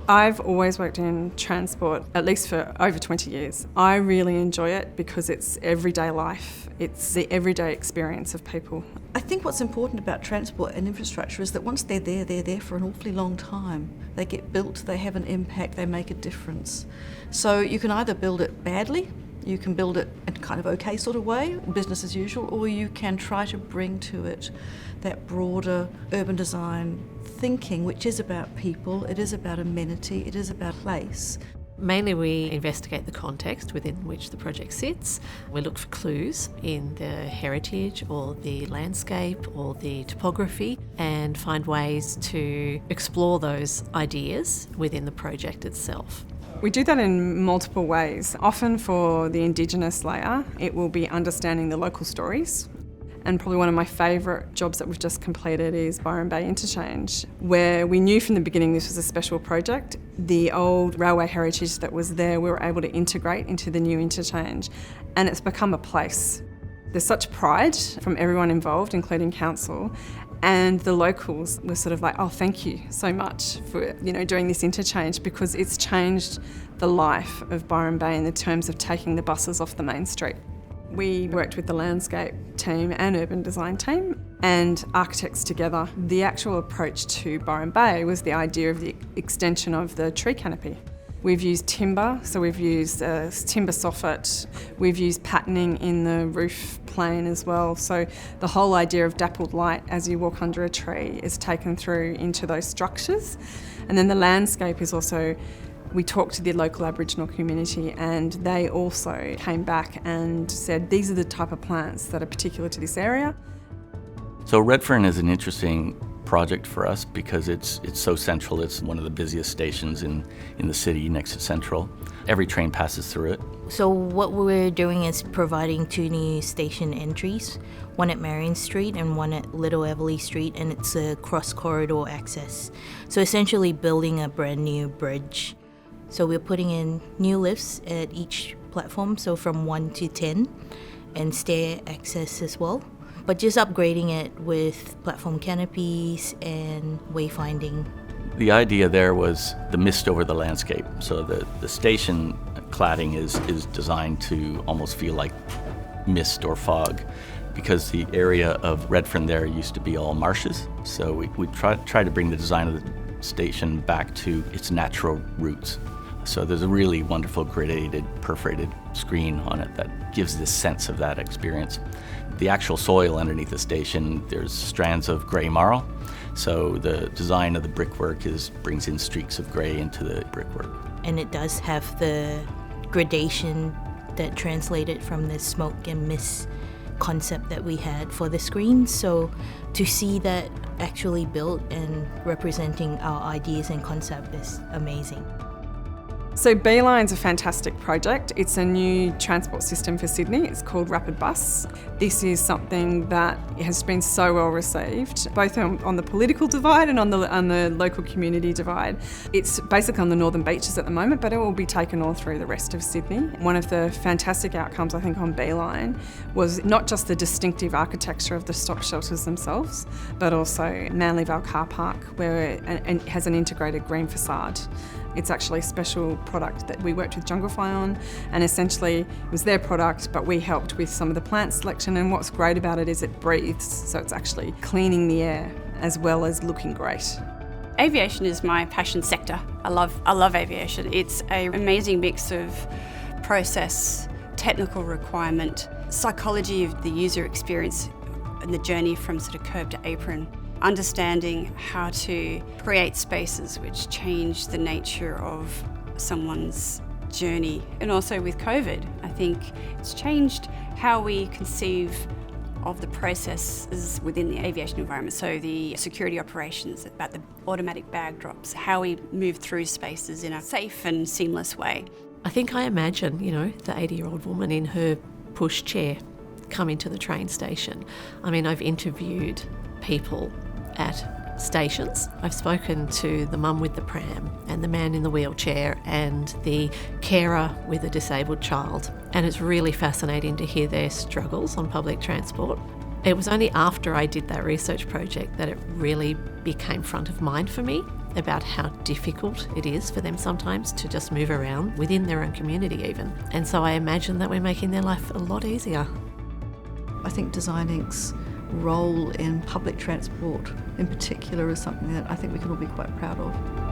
I've always worked in transport, at least for over 20 years. I really enjoy it because it's everyday life. It's the everyday experience of people. I think what's important about transport and infrastructure is that once they're there for an awfully long time. They get built, they have an impact, they make a difference. So you can either build it badly, you can build it in kind of okay sort of way, business as usual, or you can try to bring to it that broader urban design thinking, which is about people, it is about amenity, it is about place. Mainly we investigate the context within which the project sits. We look for clues in the heritage or the landscape or the topography and find ways to explore those ideas within the project itself. We do that in multiple ways. Often for the Indigenous layer, it will be understanding the local stories. And probably one of my favourite jobs that we've just completed is Byron Bay Interchange, where we knew from the beginning this was a special project. The old railway heritage that was there, we were able to integrate into the new interchange, and it's become a place. There's such pride from everyone involved, including council, and the locals were sort of like, oh, thank you so much for doing this interchange, because it's changed the life of Byron Bay in the terms of taking the buses off the main street. We worked with the landscape team and urban design team and architects together. The actual approach to Byron Bay was the idea of the extension of the tree canopy. We've used timber, so we've used timber soffit. We've used patterning in the roof plane as well. So the whole idea of dappled light as you walk under a tree is taken through into those structures. And then the landscape is also, we talked to the local Aboriginal community and they also came back and said these are the type of plants that are particular to this area. So Redfern is an interesting project for us because it's so central. It's one of the busiest stations in the city next to Central. Every train passes through it. So what we're doing is providing 2 new station entries, one at Marion Street and one at Little Everleigh Street, and it's a cross-corridor access. So essentially building a brand new bridge. So we're putting in new lifts at each platform, so from 1 to 10, and stair access as well. But just upgrading it with platform canopies and wayfinding. The idea there was the mist over the landscape. So the station cladding is designed to almost feel like mist or fog, because the area of Redfern there used to be all marshes. So we try to bring the design of the station back to its natural roots. So there's a really wonderful gradated, perforated screen on it that gives this sense of that experience. The actual soil underneath the station, there's strands of grey marl. So the design of the brickwork brings in streaks of grey into the brickwork. And it does have the gradation that translated from the smoke and mist concept that we had for the screen. So to see that actually built and representing our ideas and concept is amazing. So Beeline's a fantastic project. It's a new transport system for Sydney. It's called Rapid Bus. This is something that has been so well received, both on the political divide and on the local community divide. It's basically on the northern beaches at the moment, but it will be taken all through the rest of Sydney. One of the fantastic outcomes, I think, on Beeline was not just the distinctive architecture of the stop shelters themselves, but also Manly Vale Car Park, where it has an integrated green facade. It's actually a special product that we worked with Junglefly on, and essentially it was their product, but we helped with some of the plant selection, and what's great about it is it breathes, so it's actually cleaning the air as well as looking great. Aviation is my passion sector. I love aviation. It's an amazing mix of process, technical requirement, psychology of the user experience and the journey from sort of curb to apron. Understanding how to create spaces which change the nature of someone's journey. And also with COVID, I think it's changed how we conceive of the processes within the aviation environment. So the security operations, about the automatic bag drops, how we move through spaces in a safe and seamless way. I think I imagine, the 80-year-old woman in her pushchair coming to the train station. I mean, I've interviewed people at stations. I've spoken to the mum with the pram and the man in the wheelchair and the carer with a disabled child, and it's really fascinating to hear their struggles on public transport. It was only after I did that research project that it really became front of mind for me, about how difficult it is for them sometimes to just move around within their own community even. And so I imagine that we're making their life a lot easier. I think Design Inc.'s role in public transport in particular is something that I think we can all be quite proud of.